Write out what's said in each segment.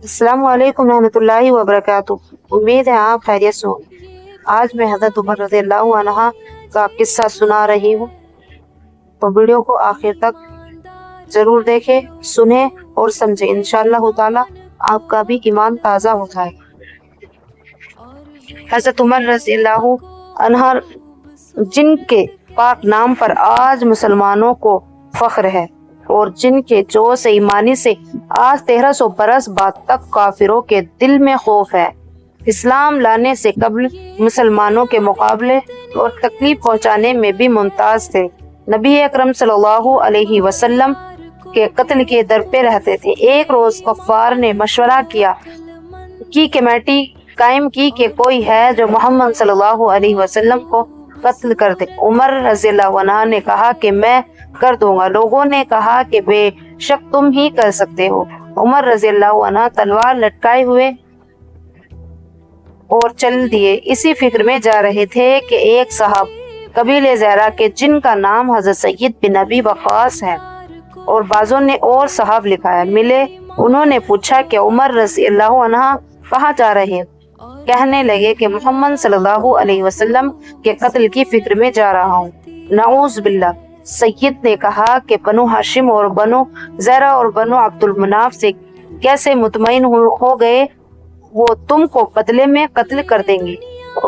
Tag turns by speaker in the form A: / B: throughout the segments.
A: अस्सलाम वालेकुम रहमतुल्लाहि व बरकातुहू। उम्मीद है आप खैरियत से होंगे। आज मैं हज़रत उमर रज़ियल्लाहु अन्हा का किस्सा सुना रही हूँ, तो वीडियो को आखिर तक जरूर देखें, सुने और समझें। इंशाअल्लाह ताला आपका भी ईमान ताज़ा हो जाएगा। हज़रत उमर रज़ियल्लाहु अन्हा जिनके पाक नाम पर आज मुसलमानों को फख्र है और जिनके जोश ईमानी से आज 1300 बरस बाद तक काफिरों के दिल में खौफ है। इस्लाम लाने से कबल मुसलमानों के मुकाबले और तकलीफ पहुंचाने में भी मुमताज थे। नबी अकरम सल्लल्लाहु अलैहि वसल्लम के कत्ल के दर पे रहते थे। एक रोज कफ़ार ने मशवरा किया की कमेटी कायम की कि कोई है जो मोहम्मद सल्लल्लाहु अलैहि वसल्लम को कत्ल कर दे। उमर रज़ियल्लाहु अन्हु ने कहा कि मैं कर दूंगा। लोगों ने कहा कि बेशक तुम ही कर सकते हो। उमर रज़ियल्लाहु अन्हु तलवार लटकाए हुए और चल दिए। इसी फिक्र में जा रहे थे कि एक साहब कबीले ज़हरा के जिनका नाम हज़रत सय्यद बिन अबी वक़ास है और बाज़ों ने और साहब लिखा है, मिले। उन्होंने पूछा कि उमर रज़ियल्लाहु अन्हु कहाँ जा रहे हैं? कहने लगे कि मोहम्मद सल्लल्लाहु अलैहि वसल्लम के कत्ल की फिक्र में जा रहा हूँ। नऊज़ बिल्लाह। सय्यद ने कहा कि बनु हाशिम और बनु ज़हरा और बनु अब्दुल मनाफ से कैसे मुतमईन हो गए, वो तुमको बदले में कत्ल कर देंगे।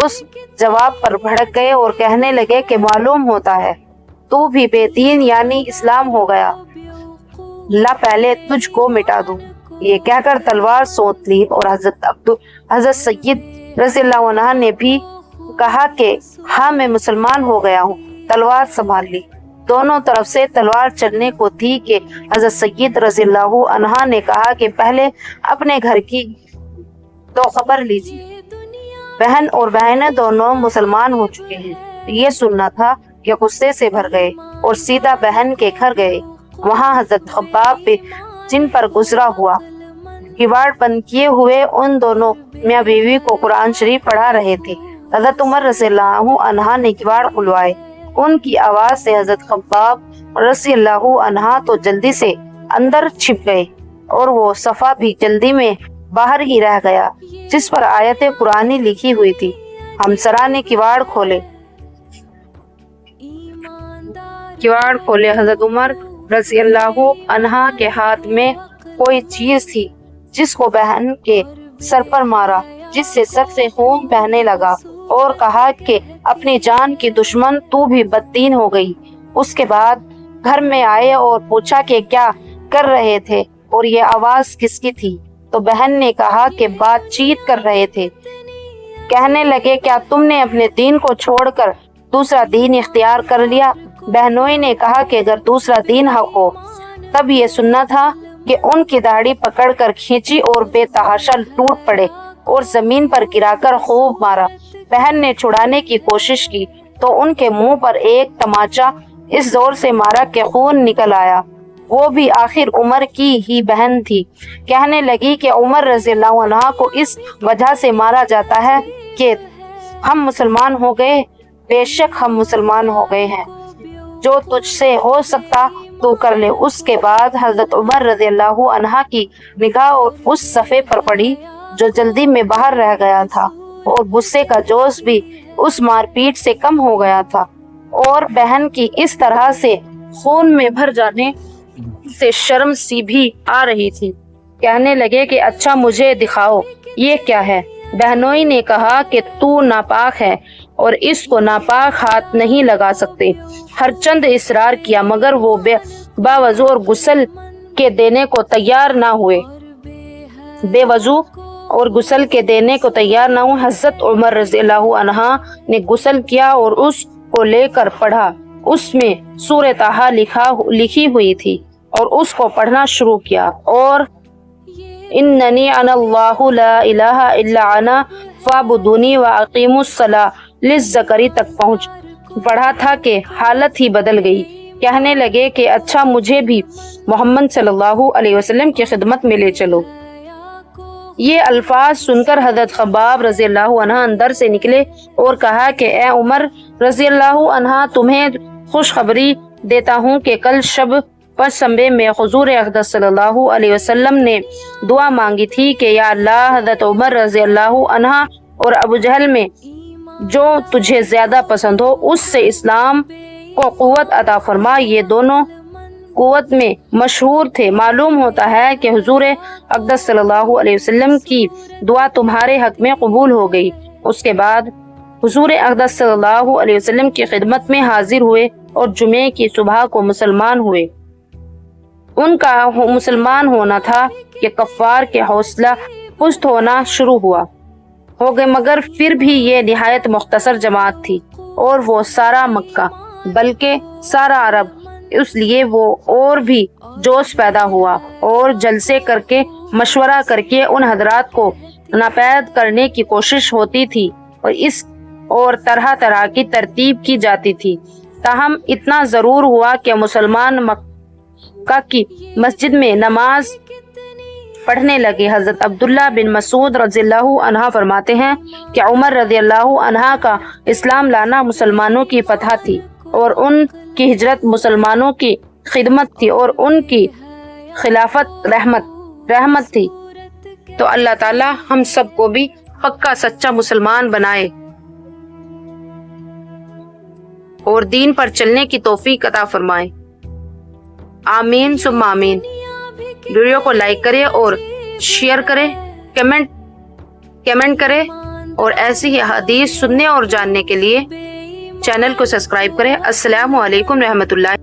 A: उस जवाब पर भड़क गए और कहने लगे कि मालूम होता है तू भी बेदीन यानी इस्लाम हो गया, ला पहले तुझको मिटा दूं। ये कहकर तलवार सोच ली और हज़रत सय्यद रज़ियल्लाहु अन्हु ने भी कहा कि हाँ मैं मुसलमान हो गया हूँ, तलवार संभाल ली। दोनों तरफ से तलवार चलने को थी कि हज़रत सय्यद रज़ियल्लाहु अन्हु ने कहा कि पहले अपने घर की तो खबर लीजिए। बहन और बहनें दोनों मुसलमान हो चुके हैं। ये सुनना था कि गुस्से से भर गए और सीधा बहन के घर गए। वहाँ हज़रत खब्बाब पे जिन पर गुजरा हुआ किवाड़ बंद किए हुए उन दोनों मियाँ बीवी को कुरान शरीफ पढ़ा रहे थे। हज़रत उमर रज़ियल्लाहु अन्हु ने किवाड़ खुलवाए। उनकी आवाज से हज़रत खब्बाब रज़ियल्लाहु अन्हु तो जल्दी से अंदर छिप गए और वो सफ़ा भी जल्दी में बाहर ही रह गया जिस पर आयत कुरानी लिखी हुई थी। हमसरा ने किवाड़ खोले। हज़रत उमर रज़ियल्लाहु अन्हा के हाथ में कोई चीज थी जिसको बहन के सर पर मारा, जिससे सर से खून बहने लगा और कहा कि अपनी जान की दुश्मन तू भी बददीन हो गई। उसके बाद घर में आए और पूछा कि क्या कर रहे थे और ये आवाज किसकी थी? तो बहन ने कहा कि बातचीत कर रहे थे। कहने लगे क्या तुमने अपने दीन को छोड़कर दूसरा दीन इख्तियार कर लिया? बहनोई ने कहा कि अगर दूसरा दीन हक हो तब ये सुनना था कि उनकी दाढ़ी पकड़कर खींची और बेतहाशा टूट पड़े और जमीन पर गिराकर खूब मारा। बहन ने छुड़ाने की कोशिश की तो उनके मुंह पर एक तमाचा इस जोर से मारा कि खून निकल आया। वो भी आखिर उमर की ही बहन थी। कहने लगी कि उमर रज़ियल्लाहु अन्हु को इस वजह से मारा जाता है कि हम मुसलमान हो गए। बेशक हम मुसलमान हो गए हैं, जो तुझसे हो सकता तो कर ले। उसके बाद हज़रत उमर रज़ियल्लाहु अन्हु की निगाह उस सफ़े पर पड़ी जो जल्दी में बाहर रह गया था और गुस्से का जोश भी उस मारपीट से कम हो गया था और बहन की इस तरह से खून में भर जाने से शर्म सी भी आ रही थी। कहने लगे कि अच्छा मुझे दिखाओ ये क्या है? बहनोई ने कहा कि तू नापाक है और इसको नापाक हाथ नहीं लगा सकते। हर चंद इसरार किया मगर वो बावजू और गुस्ल के देने को तैयार ना हुए। बेवजू और गुस्ल के देने को तैयार ना हुए। हज़रत उमर रज़ियल्लाहु अन्हु ने गुस्ल किया और उसको लेकर पढ़ा। उसमें सूरह ताहा लिखी हुई थी और उसको पढ़ना शुरू किया। और इन्ननी अनल्लाहु ला इलाहा इल्ला अना फ़अबुदूनी व अक़ीमुस्सला लिज़्ज़करी तक पढ़ा था कि हालत ही बदल गई। कहने लगे कि अच्छा मुझे भी मोहम्मद सल्लल्लाहु अलैहि वसल्लम की खिदमत में ले चलो। ये अल्फाज सुनकर हज़रत खब्बाब रज़ियल्लाहु अन्हु अंदर से निकले और कहा कि ए उमर रज़ियल्लाहु अन्हु तुम्हें खुशखबरी देता हूँ कि कल शब پس سمبے میں حضور اقدس صلی اللہ علیہ وسلم نے دعا مانگی تھی کہ یا اللہ حضرت عمر رضی اللہ عنہ اور ابو جہل میں جو تجھے زیادہ پسند ہو اس سے اسلام کو قوت عطا فرما۔ یہ دونوں قوت میں مشہور تھے۔ معلوم ہوتا ہے کہ حضور اقدس صلی اللہ علیہ وسلم کی دعا تمہارے حق میں قبول ہو گئی۔ اس کے بعد حضور اقدس صلی اللہ علیہ وسلم کی خدمت میں حاضر ہوئے اور جمعے کی صبح کو مسلمان ہوئے۔ ان کا مسلمان ہونا تھا کہ کفار کے حوصلہ پست ہونا شروع ہو گئے، مگر پھر بھی یہ نہایت مختصر جماعت تھی اور وہ سارا مکہ بلکہ سارا عرب، اس لیے وہ اور بھی جوش پیدا ہوا اور جلسے کر کے مشورہ کر کے ان حضرات کو ناپید کرنے کی کوشش ہوتی تھی اور طرح طرح کی ترتیب کی جاتی تھی۔ تاہم اتنا ضرور ہوا کہ مسلمان مکہ کی مسجد میں نماز پڑھنے لگے۔ حضرت عبداللہ بن مسعود رضی اللہ عنہ فرماتے ہیں کہ عمر رضی اللہ عنہ کا اسلام لانا مسلمانوں کی فتح تھی اور ان کی ہجرت مسلمانوں کی خدمت تھی اور ان کی خلافت رحمت تھی۔ تو اللہ تعالی ہم سب کو بھی پکا سچا مسلمان بنائے اور دین پر چلنے کی توفیق عطا فرمائے۔ آمین ثم آمین۔ ویڈیو کو لائک کرے اور شیئر کرے، کمنٹ کرے اور ایسی ہی حدیث سننے اور جاننے کے لیے چینل کو سبسکرائب کرے۔ السلام علیکم رحمۃ اللہ۔